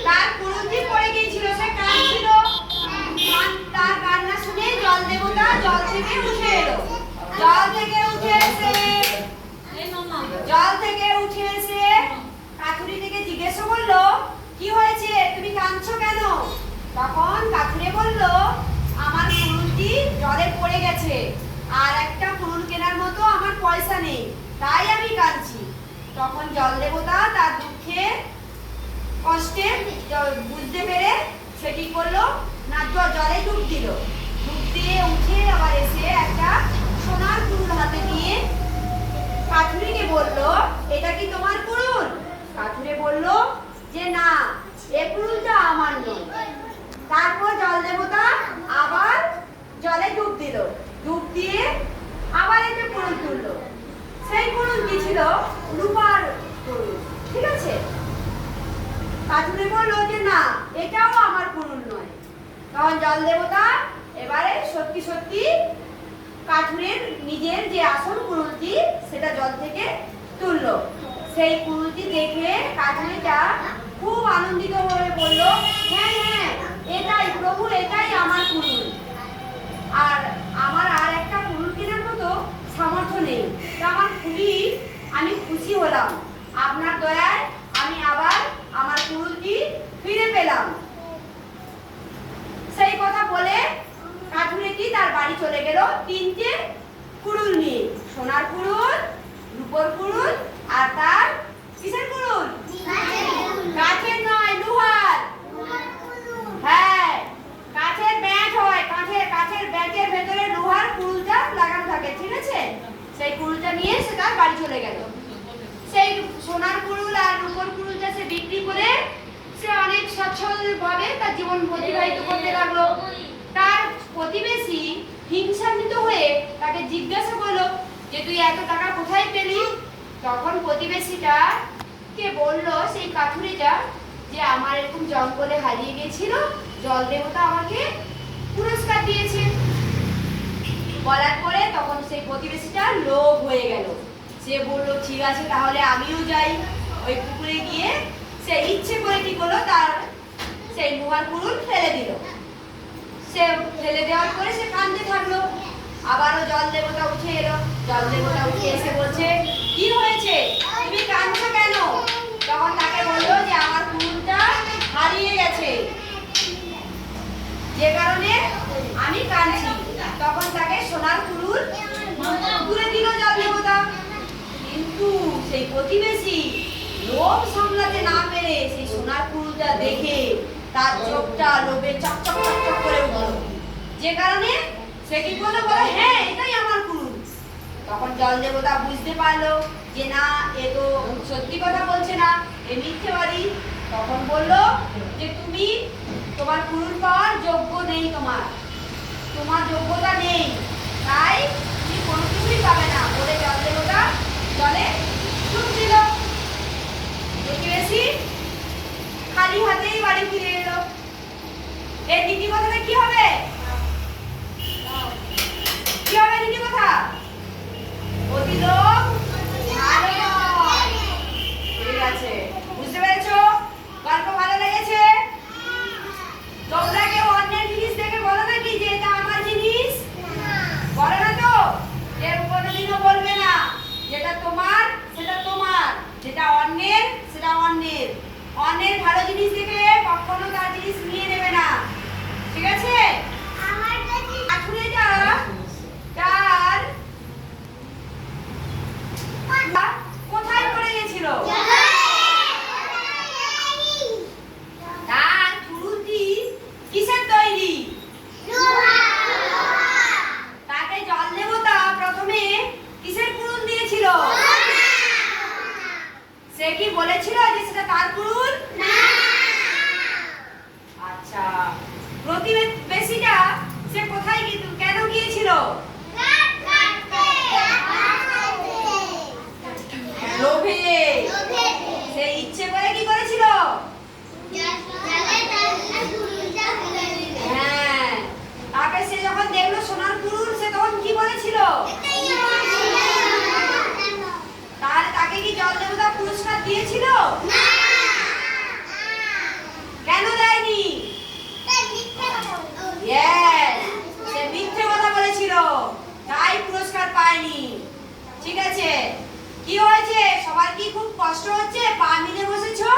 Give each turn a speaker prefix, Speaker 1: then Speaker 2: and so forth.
Speaker 1: তার কুড়ুলটি পড়ে গিয়েছিল, সে কাঁদছিল। তার কান্না শুনে জল দেবতা জল থেকে উঠে এলো। জল থেকে উঠে এসে কাঠুরিটিকে জিজ্ঞেস করলো, কি হয়েছে, তুমি কাঁদছো কেন? তখন কাঠুরে বলল, আমার কুড়ুলটি জলে পড়ে গেছে, আর একটা কুড়ুল কেনার মতো আমার পয়সা নেই, তাই আমি কাঁদছি। তখন জল দেবতা তার দুঃখে কষ্টে বুঝতে পেরে সে কি করলো না, জলে ডুব দিল। ডুব দিয়ে উঠে আবার এসে একটা সোনার কুড়ুল হাতে নিয়ে কাঠুরিকে বলল, এটা কি তোমার কুড়ুল? কাঠুরে বলল যে না, এ কুড়ুলটা আমার নয়। তারপর জল দেবতা আবার জলে ডুব দিল, ডুব দিয়ে আবার একটা কুড়ুল তুললো। সেই কুড়ুলটি ছিল রূপার কুড়ুল, ঠিক আছে? কাঠুরে বলল যে না, এটাও আমার কুড়ুল নয়। তখন জল দেবতা এবারে সত্যি সত্যি কাঠুরের নিজের যে আসল কুড়ুলটি সেটা জল থেকে তুললো। সেই কুড়ুলটি দেখে কাঠুরিটা খুব আনন্দিত হয়ে বলল, হ্যাঁ হ্যাঁ, এটাই প্রভু, এটাই আমার কুড়ুল, আর আমার আর একটা কুড়ুল কেনার মতো সামর্থ্য নেই। তা আমার খুবই আমি খুশি হলাম, আপনার দয়ায় আমি আবার আমার কুড়ুলটি ফিরে পেলাম। সেই কথা বলে কাঠুরেটি তার বাড়ি চলে গেল তিনটে কুড়ুল নিয়ে, সোনার কুড়ুল, রূপোর কুড়ুল, আর তার কিসের কুড়ুল? কাঠের নয়, লোহার। হ্যাঁ, কাঠের ব্যাট হয়, কাঠের ব্যাটের ভেতরে লোহার কুড়ুলটা লাগানো থাকে, ঠিক আছে? সেই কুড়ুলটা নিয়ে সে তার বাড়ি চলে গেল। সেই সোনার কুড়ুল আর রূপোর কুড়ুলটা সে বিক্রি করে সে অনেক সচ্ছলভাবে তার জীবন অতিবাহিত করতে লাগলো। তার প্রতিবেশী হিংসান্বিত হয়ে তাকে জিজ্ঞাসা করলো যে তুই এত টাকা কোথায় পেলি? তখন প্রতিবেশীটা কে বলল সেই কাঠুরিটা যে আমার এরকম জঙ্গলে হারিয়ে গেছিল, জল দেবতা আমাকে পুরস্কার দিয়েছে। বলার পরে তখন সেই প্রতিবেশীটা লোভ হয়ে গেল, সে বলল ঠিক আছে, তাহলে আমিও যাই। ওই পুকুরে গিয়ে সে ইচ্ছে করে কি করলো, তার সেই লোহার কুড়ুল ফেলে দিল। সে ফেলে দেওয়ার পরে সে কাঁদতে থাকলো। আবারও জল দেবতা উঠে এলো। জল দেবতা উঠে এসে বলছে, কি হয়েছে, তুমি কাঁদছো কেন? তখন তাকে বললো যে আমার কুড়ুলটা হারিয়ে গেছে, যে কারণে আমি কাঁদছি। তখন তাকে সোনার কুড়ুল তুলে দিল জল দেবতা। কিন্তু সেই প্রতিবেশী লোভ সামলাতে না পেরে সেই সোনার কুড়ুলটা দেখে তার চোখটা লোভে চকচক চকচক করে উঠল, যে কারণে সে কি করলো, বলে হ্যাঁ, এটাই আমার কুড়ুল। তখন জল দেবতা বুঝতে পারলো যে না, এ তো সত্যি কথা বলছে না, এ মিথ্যেবাদী। তখন বললো যে তুমি তোমার কুড়ুল পাওয়ার যোগ্য নেই, তোমার যোগ্যতা নেই, তাই তুমি কোনো কিছুই পাবে না বলে জল দেবতা জলে ডুব দিল। প্রতিবেশী খালি হাতেই বাড়ি ফিরে এলো। এর নীতি কথাটা কি হবে? কি হবে নীতি কথা? অতি লোভ ভালো নয়। ঠিক আছে, বুঝতে পেরেছো? গল্প ভালো লেগেছে? তোমরা কেউ অন্যের জিনিস দেখে বলো নাকি যে এটা আমার জিনিস? বলো না তো? কেউ কোনোদিনও বলবে না। যেটা তোমার সেটা তোমার, যেটা অন্যের সেটা অন্যের। অন্যের ভালো জিনিস দেখে কখনো তার জিনিস নিয়ে নেবে না, ঠিক আছে? কাঠুরেটা তার কোথায় পড়ে গেছিল? তার কুড়ুলটি কিসের তৈরি? তাকে জল দেবতা প্রথমে কিসের কুড়ুল দিয়েছিল? সে কি বলেছিল যে সেটা তার কুড়ুল? আচ্ছা, প্রতিবেশীটা সে কোথায় কেন গিয়েছিল? লোভে। সে ইচ্ছে করে কি করেছিল? হ্যাঁ, তাকে সে যখন দেখলো সোনার কুড়ুল, সে তখন কি বলেছিল? তাহলে তাকে কি জল দেবতা পুরস্কার দিয়েছিল? ইয়েস, সে মিথ্যে কথা বলেছিল, তাই পুরস্কার পায়নি। ঠিক আছে, কি হয়েছে? সবার কি খুব কষ্ট হচ্ছে? পা মিলে বসেছো?